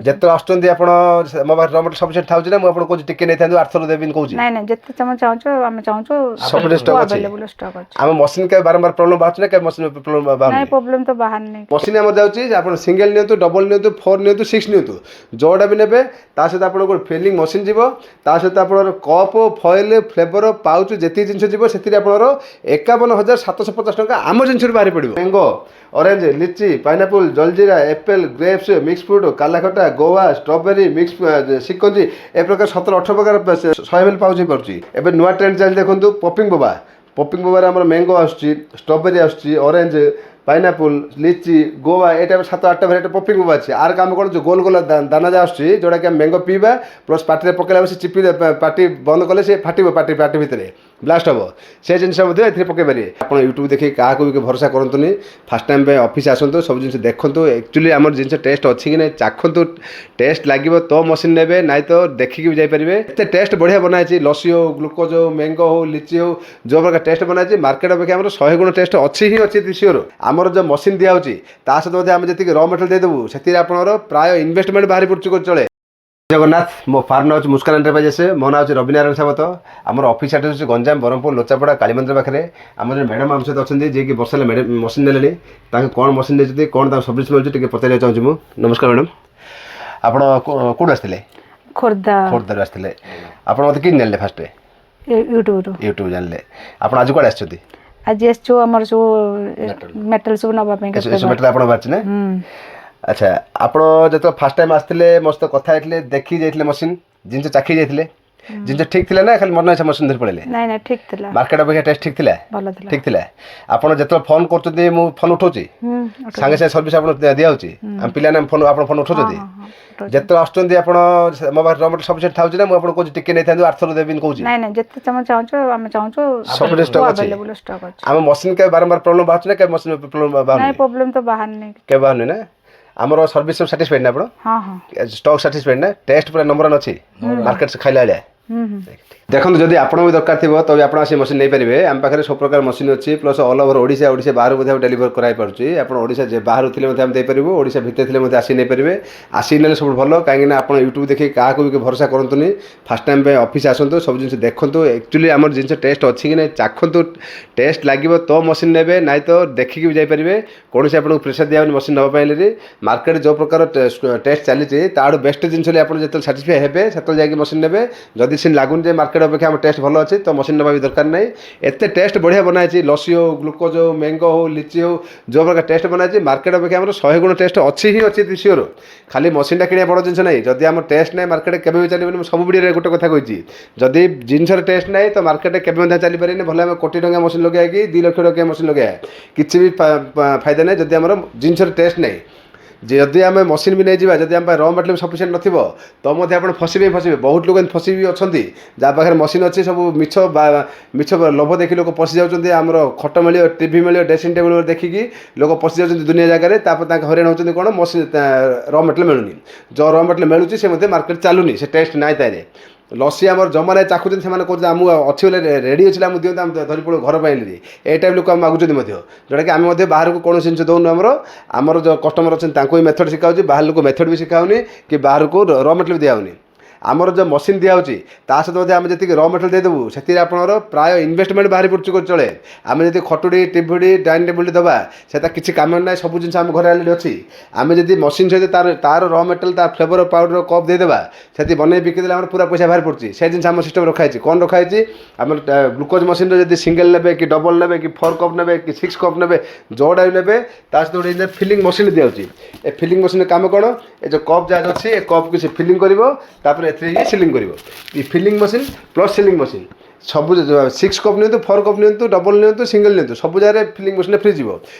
ଯେତେ ଆସୁଛନ୍ତି ଆପଣ ମୋ ପାଖରେ ରମେଟ ସଫିସିଏଣ୍ଟ ଥାଉଛି ନା ମୁଁ ଆପଣଙ୍କୁ କହୁଛି ଟିକେ ନେଇଥାନ୍ତୁ ଆର୍ଥର ଦେବିନି କହୁଛି ନାଇଁ ନାଇଁ ଯେତେ ତମେ ଚାହୁଁଛ ଆମେ ଚାହୁଁଛୁ ସବୁ ଷ୍ଟକ୍ ଅଛି ଆଭେଲେବୁଲ ଷ୍ଟକ୍ ଅଛି। ଆମ ମସିନ୍ କେବେ ବାରମ୍ବାର ପ୍ରୋବ୍ଲେମ ବାହାରୁଛି ନା କେବେ ମସିନ୍ ପ୍ରୋବ୍ଲେମ ନାଇଁ ବାହାରୁନି ପ୍ରୋବ୍ଲେମ ତ ବାହାରନି। ମସିନ୍ ଆମର ଯାଉଛି ଆପଣ ସିଙ୍ଗଲ ନିଅନ୍ତୁ ଡବଲ ନିଅନ୍ତୁ 4 ନିଅନ୍ତୁ 6 ନିଅନ୍ତୁ ଯୋଉଟା ବି ନେବେ ତା ସହିତ ଆପଣଙ୍କର ଫିଲିଂ ମସିନ୍ ଯିବ ତା ସହିତ ଆପଣଙ୍କର କପ୍ ଫଏଲ ଫ୍ଲେଭର ପାଉଚ୍ ଯେତିକି ଜିନିଷ ଯିବ ସେଥିରେ ଆପଣଙ୍କର 51,750 ଟଙ୍କା ଆମ ଜିନିଷରୁ ବାହାରି ପଡ଼ିବ mango orange litchi pineapple jaljeera apple grapes mix fruit kala khatta guava strawberry mix shikanji ଏ ପ୍ରକାର 17-18 ପ୍ରକାର 100 ml ପାଉଚ୍ ହେଇପାରୁଛି ଏବେ ନୂଆ ଟ୍ରେଣ୍ଡ ଚାଲି ଦେଖନ୍ତୁ ପପିଂ ବୋବାରେ ଆମର ମ୍ୟାଙ୍ଗୋ ଆସୁଛି ଷ୍ଟ୍ରବେରୀ ଆସୁଛି ଅରେଞ୍ଜ ପାଇନାପଲ୍ ଲିଚି ଗୋଆ ଏ ଟାଇପ୍ 7-8ଟା ଭେରାଇଟି ପପିଂ ବୋବା ଅଛି ଆର କାମ କ'ଣ ଯେଉଁ ଗୋଲ ଦାନା ଯା ଆସୁଛି ଯେଉଁଟାକି ଆମେ ମ୍ୟାଙ୍ଗୋ ପିଇବା ପ୍ଲସ୍ ପାଟିରେ ପକାଇଲା ସେ ଚିପି ପାଟି ବନ୍ଦ କଲେ ସେ ଫାଟିବ ପାଟି ଭିତରେ ବ୍ଲାଷ୍ଟ ହେବ ସେ ଜିନିଷ ମଧ୍ୟ ଏଥିରେ ପକାଇ ପାରିବେ ଆପଣ ୟୁଟ୍ୟୁବ୍ ଦେଖି କାହାକୁ ବି ଭରସା କରନ୍ତୁନି ଫାର୍ଷ୍ଟ ଟାଇମ୍ ପାଇଁ ଅଫିସ୍ ଆସନ୍ତୁ ସବୁ ଜିନିଷ ଦେଖନ୍ତୁ ଆକ୍ଚୁଆଲି ଆମର ଜିନିଷ ଟେଷ୍ଟ ଅଛି କି ନାହିଁ ଚାଖନ୍ତୁ ଟେଷ୍ଟ ଲାଗିବ ତ ମସିନ୍ ନେବେ ନାଇଁ ତ ଦେଖିକି ବି ଯାଇପାରିବେ ଏତେ ଟେଷ୍ଟ ବଢ଼ିଆ ବନାହେଇଛି ଲସି ହଉ ଗ୍ଲୁକୋଜ୍ ହଉ ମ୍ୟାଙ୍ଗୋ ହଉ ଲିଚି ହଉ ଯେଉଁ ପ୍ରକାର ଟେଷ୍ଟ ବନାହେଇଛି ମାର୍କେଟ ଅପେକ୍ଷା ଆମର 100 ଗୁଣ ଟେଷ୍ଟ ଅଛି ହିଁ ଅଛି ସିଓର ଆମର ଯେଉଁ ମସିନ୍ ଦିଆହେଉଛି ତା ସହିତ ମଧ୍ୟ ଆମେ ଯେତିକି ର ମେଟେରିଆଲ୍ ଦେଇଦେବୁ ସେଥିରେ ଆପଣଙ୍କର ପ୍ରାୟ ଇନଭେଷ୍ଟମେଣ୍ଟ ବାହାରି ପଡ଼ୁଛି ଚଳେ ଜଗନ୍ନାଥ ମୋ ଫାର୍ମ ନାଁ ହେଉଛି ମୁସ୍କାନ ଏଣ୍ଟରପ୍ରାଇଜେସ୍ ମୋ ନାଁ ହେଉଛି ରବିନାରାୟଣ ସାବତ ଆମର ଅଫିସ୍ ଆଡ୍ରେସ୍ ହେଉଛି ଗଞ୍ଜାମ ବ୍ରହ୍ମପୁର ଲୋଚାପଡ଼ା କାଳୀମନ୍ଦିର ପାଖରେ ଆମର ଯେଉଁ ମ୍ୟାଡ଼ାମ୍ ଆମ ସହିତ ଅଛନ୍ତି ଯିଏକି ବର୍ଷ ହେଲା ମସିନ୍ ନେଲେଣି ତାଙ୍କୁ କ'ଣ ମସିନ୍ ନେଇଛନ୍ତି କ'ଣ ତାଙ୍କୁ ସର୍ଭିସ୍ ମିଳୁଛି ଟିକେ ପଚାରିବାକୁ ଚାହୁଁଛି ମୁଁ ନମସ୍କାର ମ୍ୟାଡ଼ାମ୍ ଆପଣ କେଉଁଠୁ ଆସିଥିଲେ ଖୋର୍ଦ୍ଧାରୁ ଆସିଥିଲେ ଆପଣ ମୋତେ କିନ୍ ଜାଣିଲେ ଫାଷ୍ଟ ୟୁଟ୍ୟୁବ୍ ଜାଣିଲେ ଆପଣ ଆଜି କୁଆଡ଼େ ଆସିଛନ୍ତି ଆଜି ଆସିଛୁ ଆମର ସବୁ ମେଟାଲ ସବୁ ନେବା ପାଇଁ ମେଟାଲ ଆପଣ ବାହାରିଛି ନା ଆଚ୍ଛା ଆପଣ ଯେତେବେଳେ ଫାଷ୍ଟ ଟାଇମ୍ ଆସିଥିଲେ ମୋ ସହିତ କଥା ହେଇଥିଲେ ଦେଖି ଯାଇଥିଲେ ମସିନ୍ ଜିନିଷ ଚାଖି ଯାଇଥିଲେ ଜିନିଷ ଠିକ୍ ଥିଲା ନା ଖାଲି ମନ ଇଚ୍ଛା ମସିନ୍ ଧରି ପଳେଇଲେ ନାଇଁ ନାଇଁ ଠିକ୍ ଥିଲା ମାର୍କେଟ ଅପେକ୍ଷା ଟେଷ୍ଟ ଠିକ୍ ଥିଲା ଭଲ ଥିଲା ଠିକ୍ ଥିଲା ଆପଣ ଯେତେବେଳେ ଫୋନ୍ କରୁଛନ୍ତି ମୁଁ ଫୋନ୍ ଉଠାଉଛି ସାଙ୍ଗେ ସାଙ୍ଗେ ସର୍ଭିସ୍ ଆପଣ ଦିଆହେଉଛି ଆମ ପିଲାମାନେ ଆପଣ ଫୋନ୍ ଉଠାଉଛନ୍ତି ଯେତେବେଳେ ଆସୁଛନ୍ତି ଆପଣ ମୋ ପାଖରେ ରମେଟ ସଫିସିଏଣ୍ଟ ଥାଉଛି ନା ମୁଁ ଆପଣଙ୍କୁ କହୁଛି ଟିକେ ନେଇଥାନ୍ତୁ ଆର୍ଥର ଦେବିନି କହୁଛି ନାଇଁ ନାଇଁ ଯେତେ ତମେ ଚାହୁଁଛ ଆମେ ଚାହୁଁଛୁ ସବୁ ଷ୍ଟକ୍ ଅଛି ଆମ ମସିନ୍ କେବେ ବାରମ୍ବାର ପ୍ରୋବ୍ଲେମ ବାହାରୁଛି ନା କେବେ ମସିନ୍ ପ୍ରୋବ୍ଲେମ ବାହାରୁନି ନାଇଁ ପ୍ରୋବ୍ଲେମ ତ ବାହାରନି କେବେ ବାହାରୁନି ନା ଆମର ସର୍ଭିସ୍ ସବୁ ସାଟିସ୍ଫାଇଡ୍ ନା ଆପଣ ଷ୍ଟକ୍ ସାଟିସ୍ଫାଇଡ୍ ନା ଟେଷ୍ଟ ପୁରା ନମ୍ବର ୱାନ୍ ଅଛି ମାର୍କେଟ ଖାଇଲା ଭଳିଆ ଦେଖନ୍ତୁ ଯଦି ଆପଣ ବି ଦରକାର ଥିବ ତ ଆପଣ ଆସି ମସିନ୍ ନେଇପାରିବେ ଆମ ପାଖରେ ସବୁ ପ୍ରକାର ମସିନ୍ ଅଛି ପ୍ଲସ୍ ଅଲ୍ ଓଭର ଓଡ଼ିଶା ବାହାରୁ ମଧ୍ୟ ଡେଲିଭର କରାଇପାରୁଛି ଆପଣ ଓଡ଼ିଶା ଯେ ବାହାରୁ ଥିଲେ ମଧ୍ୟ ଆମେ ଦେଇପାରିବୁ ଓଡ଼ିଶା ଭିତରେ ଥିଲେ ମଧ୍ୟ ଆସି ନେଇପାରିବେ ଆସି ନେଲେ ସବୁଠୁ ଭଲ କାହିଁକିନା ଆପଣ ୟୁଟ୍ୟୁବ୍ ଦେଖି କାହାକୁ ବି ଭରସା କରନ୍ତୁନି ଫାର୍ଷ୍ଟ ଟାଇମ୍ ପାଇଁ ଅଫିସ୍ ଆସନ୍ତୁ ସବୁ ଜିନିଷ ଦେଖନ୍ତୁ ଆକ୍ଚୁଆଲି ଆମର ଜିନିଷ ଟେଷ୍ଟ ଅଛି କି ନାହିଁ ଚାଖନ୍ତୁ ଟେଷ୍ଟ ଲାଗିବ ତ ମସିନ୍ ନେବେ ନାଇଁ ତ ଦେଖିକି ବି ଯାଇପାରିବେ କୌଣସି ଆପଣଙ୍କୁ ପ୍ରେସର ଦିଆହେବନି ମସିନ୍ ନେବା ପାଇଁ ହେଲେ ମାର୍କେଟ ଯେଉଁ ପ୍ରକାର ଟେଷ୍ଟ ଚାଲିଛି ତାଠୁ ବେଷ୍ଟ ଜିନିଷ ହେଲେ ଆପଣ ଯେତେବେଳେ ସାଟିସ୍ଫାଇ ହେବେ ସେତେବେଳେ ଯାଇକି ମସିନ୍ ନେବେ ଯଦି ସେ ଲାଗୁନି ଯେ ମାର୍କେଟ ଅପେକ୍ଷା ଆମ ଟେଷ୍ଟ ଭଲ ଅଛି ତ ମସିନ୍ ନେବା ବି ଦରକାର ନାହିଁ ଏତେ ଟେଷ୍ଟ ବଢ଼ିଆ ବନାହେଇଛି ଲସି ହଉ ଗ୍ଲୁକୋଜ୍ ହଉ ମ୍ୟାଙ୍ଗୋ ହଉ ଲିଚି ହଉ ଯେଉଁ ପ୍ରକାର ଟେଷ୍ଟ ବନାହେଇଛି ମାର୍କେଟ ଅପେକ୍ଷା ଆମର 100 ଗୁଣ ଟେଷ୍ଟ ଅଛି ହିଁ ଅଛି ସିଓର ଖାଲି ମସିନ୍ଟା କିଣିବା ବଡ଼ ଜିନିଷ ନାହିଁ ଯଦି ଆମ ଟେଷ୍ଟ ନାହିଁ ମାର୍କେଟ କେବେ ବି ଚାଲିବନି ମୁଁ ସବୁ ଭିଡ଼ିଓରେ ଗୋଟେ କଥା କହିଛି ଯଦି ଜିନିଷର ଟେଷ୍ଟ ନାହିଁ ତ ମାର୍କେଟରେ କେବେ ମଧ୍ୟ ଚାଲିପାରିବନି ଭଲ ଆମେ କୋଟି ଟଙ୍କା ମସିନ୍ ଲଗାଇକି 2 ଲକ୍ଷ ଟଙ୍କା ମସିନ୍ ଲଗାଇବା କିଛି ବି ଫାଇଦା ନାହିଁ ଯଦି ଆମର ଜିନିଷର ଟେଷ୍ଟ ନାହିଁ ଯଦି ଆମେ ମସିନ୍ ବି ନେଇଯିବା ଯଦି ଆମ ପାଇଁ ର ମେଟେରିଆଲ୍ ସଫିସିଏଣ୍ଟ ନଥିବ ତ ମଧ୍ୟ ଆପଣ ଫସିବେ ବହୁତ ଲୋକ ଫସି ବି ଅଛନ୍ତି ଯାହା ପାଖରେ ମସିନ୍ ଅଛି ସବୁ ମିଛ ଲୋଭ ଦେଖି ଲୋକ ପଶି ଯାଉଛନ୍ତି ଆମର ଖଟ ମିଳିବ ଟିଭି ମିଳିବ ଡ୍ରେସିଂ ଟେବୁଲ୍ ଦେଖିକି ଲୋକ ପଶି ଯାଉଛନ୍ତି ଦୁନିଆ ଜାଗାରେ ତାପରେ ତାଙ୍କ ହଇରାଣ ହେଉଛନ୍ତି କ'ଣ ମସିନ୍ ର ମେଟେରିଆଲ୍ ମିଳୁନି ଯେଉଁ ର ମେଟେରିଆଲ୍ ମିଳୁଛି ସେ ମଧ୍ୟ ମାର୍କେଟ ଚାଲୁନି ସେ ଟେଷ୍ଟ ନାହିଁ ତାରେ ଲସି ଆମର ଜମାରେ ଚାଖୁଛନ୍ତି ସେମାନେ କହୁଛନ୍ତି ଆମକୁ ଅଛି ବୋଲେ ରେଡ଼ି ଅଛି ଆମକୁ ଦିଅନ୍ତୁ ଆମେ ଧରି ପଡ଼ୁ ଘର ପାଇଁ ଏଇ ଟାଇପ୍ ଲୋକ ଆମେ ମାଗୁଛନ୍ତି ମଧ୍ୟ ଯେଉଁଟାକି ଆମେ ମଧ୍ୟ ବାହାରକୁ କୌଣସି ଜିନିଷ ଦେଉନୁ ଆମର ଯେଉଁ କଷ୍ଟମର ଅଛନ୍ତି ତାଙ୍କୁ ବି ମେଥଡ଼ ଶିଖାଉଛି ବାହାର ଲୋକ ମେଥଡ଼ ବି ଶିଖାଉନି କି ବାହାରକୁ ର ମେଟେରିଆଲ୍ ଦିଆହେଉନି ଆମର ଯେଉଁ ମସିନ୍ ଦିଆହେଉଛି ତା ସହିତ ମଧ୍ୟ ଆମେ ଯେତିକି ର ମେଟେରିଆଲ୍ ଦେଇଦେବୁ ସେଥିରେ ଆପଣଙ୍କର ପ୍ରାୟ ଇନଭେଷ୍ଟମେଣ୍ଟ ବାହାରି ପଡ଼ୁଛି ଚଳେ ଆମେ ଯଦି ଖଟୁଡ଼ି ଟିଭିଡ଼ି ଡାଇନିଂ ଟେବୁଲ୍ ଦେବା ସେଟା କିଛି କାମ ନାହିଁ ସବୁ ଜିନିଷ ଆମ ଘରେ ଅଲରେଡ଼ି ଅଛି ଆମେ ଯଦି ମସିନ୍ ସହିତ ତାର ର ମେଟେରିଆଲ୍ ତାର ଫ୍ଲେଭର ପାଉଡ଼ର କପ୍ ଦେଇଦେବା ସେଠି ବନେଇ ବିକିଦେଲେ ଆମର ପୁରା ପଇସା ବାହାରି ପଡ଼ୁଛି ସେ ଜିନିଷ ଆମ ସିଷ୍ଟମ୍ ରଖାହେଇଛି କ'ଣ ରଖାହେଇଛି ଆମର ଗ୍ଲୁକୋଜ୍ ମସିନ୍ରେ ଯଦି ସିଙ୍ଗଲ ନେବେ କି ଡବଲ୍ ନେବେ କି 4 କପ୍ ନେବେ କି 6 କପ୍ ନେବେ ଯେଉଁଟା ବି ନେବେ ତା ସହିତ ଗୋଟେ ଫିଲିଂ ମସିନ୍ ଦିଆହେଉଛି ଏ ଫିଲିଂ ମସିନ୍ର କାମ କ'ଣ ଏ ଯେଉଁ କପ୍ ଯାହା ଅଛି ଏ କପ୍କୁ ସେ ଫିଲିଂ କରିବ ତାପରେ ଏଥିରେ ହିଁ ସିଲିଂ କରିବ ଏ filling machine plus sealing machine ସବୁ 6 କପ୍ ନିଅନ୍ତୁ 4 କପ୍ ନିଅନ୍ତୁ ଡବଲ୍ ନିଅନ୍ତୁ ସିଙ୍ଗଲ୍ ନିଅନ୍ତୁ ସବୁ ଜାଗାରେ ଫିଲିଂ ମସିନ୍ରେ ଫ୍ରି ଯିବ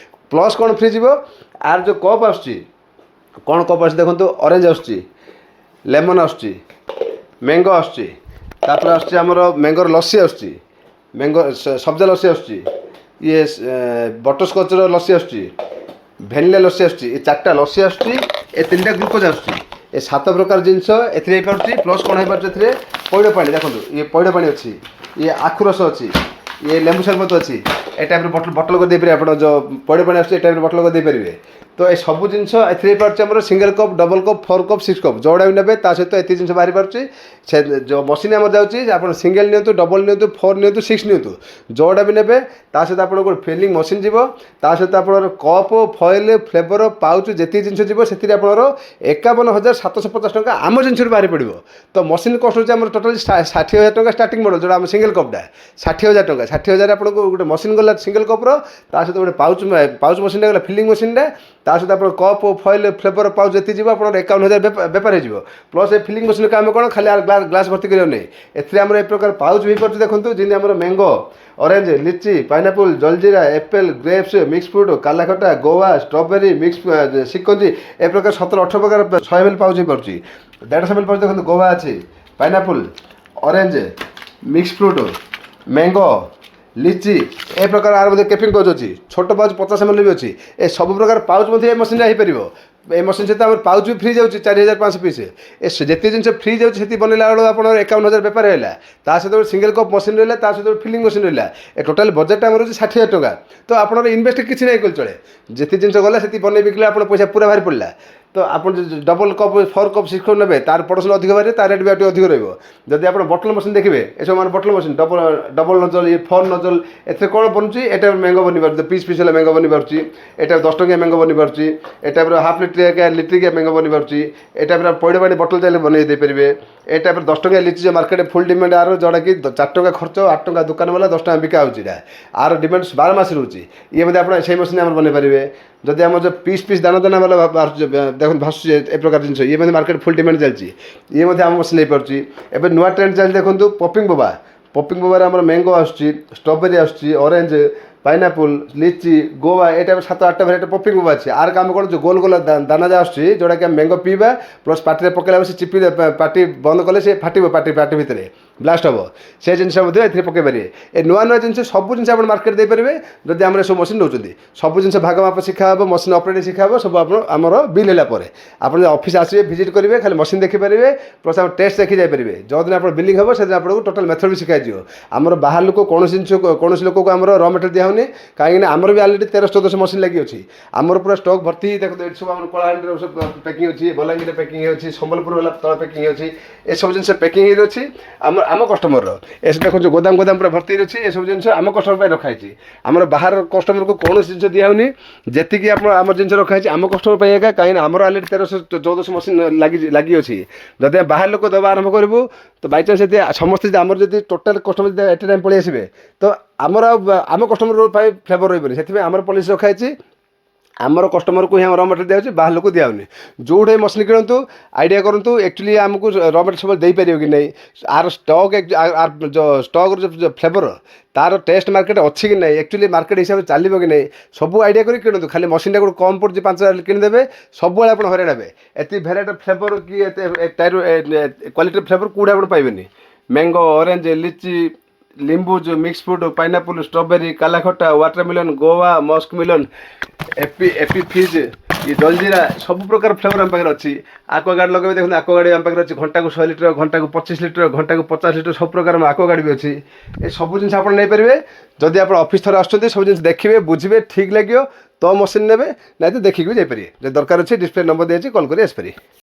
ପ୍ଲସ୍ କ'ଣ ଫ୍ରି ଯିବ ଆର ଯେଉଁ କପ୍ ଆସୁଛି କ'ଣ କପ୍ ଆସୁଛି ଦେଖନ୍ତୁ ଅରେଞ୍ଜ ଆସୁଛି ଲେମନ୍ ଆସୁଛି ମ୍ୟାଙ୍ଗୋ ଆସୁଛି ତାପରେ ଆସୁଛି ଆମର ମ୍ୟାଙ୍ଗୋର ଲସି ଆସୁଛି ମ୍ୟାଙ୍ଗୋ ସବ୍ଜା ଲସି ଆସୁଛି ଇଏ ବଟରସ୍କଚର ଲସି ଆସୁଛି ଭ୍ୟାନିଲା ଲସି ଆସୁଛି ଏ 4ଟା ଲସି ଆସୁଛି ଏ 3ଟା ଗ୍ଲୁକୋଜ୍ ଆସୁଛି ଏ 7 ପ୍ରକାର ଜିନିଷ ଏଥିରେ ହେଇପାରୁଛି ପ୍ଲସ୍ କ'ଣ ହେଇପାରୁଛି ଏଥିରେ ପଇଡ଼ ପାଣି ଦେଖନ୍ତୁ ଇଏ ପଇଡ଼ ପାଣି ଅଛି ଇଏ ଆଖୁ ରସ ଅଛି ଇଏ ଲେମ୍ବୁ ସରବତ ଅଛି ଏ ଟାଇପ୍ର ବଟଲ କରି ଦେଇପାରିବେ ଆପଣ ଯେଉଁ ପଇଡ଼ ପାଣି ଆସୁଛି ଏ ଟାଇପ୍ର ବଟଲ କରି ଦେଇପାରିବେ तो ये सब जिन एम single cup double cup 4 cup 6 cup जोड़ा भी ने सहित एत जिन बाहरी पार्टी जो मशीन आम जाऊँगी सिंगल नियंतु डबल नियंतु 4 नियंतु 6 नियंतु जोड़ा भी ने सहित आप फिलिंग मशीन जीव सहित आप कप फॉइल फ्लेवर पाउच जी जिन जीव से 51,750 टका आम जिन बाहरी पड़ो तो मशीन कस्ट होती टोटाल 60,000 टका स्टार्टिंग मॉडल जो आम सिंगल कपटा 60,000 टका 60,000 आपको गोटे मशीन गला सिंगल कप्र सहित गोटे पाउच मशीन गला फिलिंग मशीन सहित आप कप फॉइल फ्लेवर पाउच जी जीव आप 51,000 बेपार हो प्लस ए फिलिंग मशीन काम कौन खाली ग्लास भर्ती कर नहीं ए प्रकार पाउच भी पार्टी देखो जी mango orange litchi pineapple jaljeera apple grapes mix fruit kala khatta guava strawberry mix shikanji ए प्रकार 17-18 प्रकार 100 ml पाउच भी पार्टी 150 ml पाउच देखो गोवा अच्छी pineapple orange mix fruit mango litchi ए प्रकार आर मध्य कैपिंग पाउच अच्छी छोट पाउच 50 ml भी अच्छी ए सब प्रकार पाउच मध्य मशीन हो ए मशीन सहित आम पाउच भी फ्री जाऊँगी 4,500 पीस ए जिते जिन फ्री जाऊँगी बनला बेलू आप 51,000 बेपार है सहित सिंगल कप मशीन रहा सहित फिलिंग मशीन रहा ए टोटाल बजेट आम रही 60,000 टका तो आप इनवेस्ट किसी नहीं कल चले जिते जिन गला से बन बिकले आप पैसा पूरा बाहरी पड़ा तो आप डबल कप 4 कप 6 कप ने तार प्रोडक्शन अधिक बाहर तार रेट भी अधिक रही बटल मशीन देखिए ये सब बटल मशीन डबल नजल ये 4 नजल एथे कौन बनूँ ये मैंगो बनी पार्टी पीस पीस है मैंगो बनी पार्टी ये 10 टंकिया मैंगो बनी पार्टी ये हाफ लिट्रिकिया मैंगो बनी पार्टी ये पैड़ पानी बटल चाहिए बनई देपारे ये 10 टंकिया लिची जो मार्केट फुल डिमांड आर जोटा कि 4 टंका खर्च 8 टंका दुकान वाला 10 टंका बिका होगा आर डिमांड 12 मास रोचे ये आप से मशीन आम बन पारे जदि आम जो पीस पीस दाना दाना वाला देखो भाषु ए प्रकार जिन ये मार्केट फुल डिमांड चलती ये आम मशीन नहीं पार्टी एवं नुआ ट्रेंड चलती देखो पपिंग बोबा आम मैंगो आसूँ स्ट्रॉबेरी आसूँ ऑरेंज पाइनापल लिची गोवा ये टाइप 7-8 भेराइटी पपिंग बोबा अच्छे आर काम कौन जो गोल गोल दाना जा आसूँ जोटा कि मैंगो पीवा प्लस पार्टी पकड़ा से चिपी पार्टी बंद कले से फाटो पार्टी भितर ब्लास्ट हम से जिन पकई पारे ए नुआ नुआ जिन सब जिन आप मार्केट दे पारे जब आम सब मशीन दौरान सब जिन भाग माप शिखा मशीन ऑपरेट शिखा सब आमर बिल है आप ऑफिस आसवे विजिट करेंगे खाली मशीन देखिपारे प्लस आप टेस्ट देखी जापरेंगे जो दिन आप बिलिंग हम से आपको टोटाल मेथड भी शिखाई आमर बाहर लोक कौन जिन लोक को आम र मटेरियल दिया होनी कहीं आमर भी अलरेडी 1300-1400 मशीन लगी अच्छी आमर पूरा स्टॉक भर्ती देखो सब आम कलाहांडी सब पैकिंग अच्छी बलांगीर पैकिंग अच्छी संबलपुर वाला तल पैकिंग अच्छी ये सब जिन पैकिंग अच्छी आम कस्टमर एस देखो गोदाम पूरा भर्ती अच्छी ये सब जिन आम कस्टमर रखाई आम बाहर कस्टमर को कौन जिन दिहनी जी आम जिन रखाई आम कस्टमर एका कहीं आमर अलरेडी 1300-1400 मशीन लगी अच्छी जब बाहर लोक दबा आरंभ करूँ तो बै चान्स समस्त आमर जब टोटाल कस्टमर एट टाइम पलि आसबे तो आमर आम कस्टमर फ्लेवर रही से आमर पॉलिसी रखाई आमर कस्टमर को ही र मटेरियल दिया बाहर लोक दिया जो मशीन किणतु आइडिया करूँ एक्चुअली आमको र मटेरियल सब दे पार कि नहीं आर स्टॉक जो स्टॉक जो फ्लेवर तार टेस्ट मार्केट अच्छी कि नहीं एक्चुअली मार्केट हिसाब से चलो कि नहीं सब आइडिया कर किणतु खाली मशीन को कम पड़े 5,000 किदेवे सब आप हरान हे एत भेराइटी फ्लेवर कि क्वालिटी फ्लेवर कौटे आप पाइबे मैंगो ऑरेंज लिची लिंबू जो mix fruit pineapple strawberry kala khatta watermelon guava musk melon Appy Fizz ये जलजीरा सब प्रकार फ्लेवर आम पाखे अच्छी आक्वागार्ड लगे देखो आक्वागार्ड आम पाखे अच्छी घंटा को 100 लिटर घंटा को 25 लिटर घंटा को 50 लिटर सब प्रकार आक्वागार्ड भी अच्छी ये सब जिन आप नहीं पारे जदि आप ऑफिस थोड़ा आसुँच सब जिन देखिए बुझे ठीक लगे तो मशीन ने ना तो देखिए भी जापरिए दरकार अच्छे डिस्प्ले नंबर दिए कॉल कर आसपारे।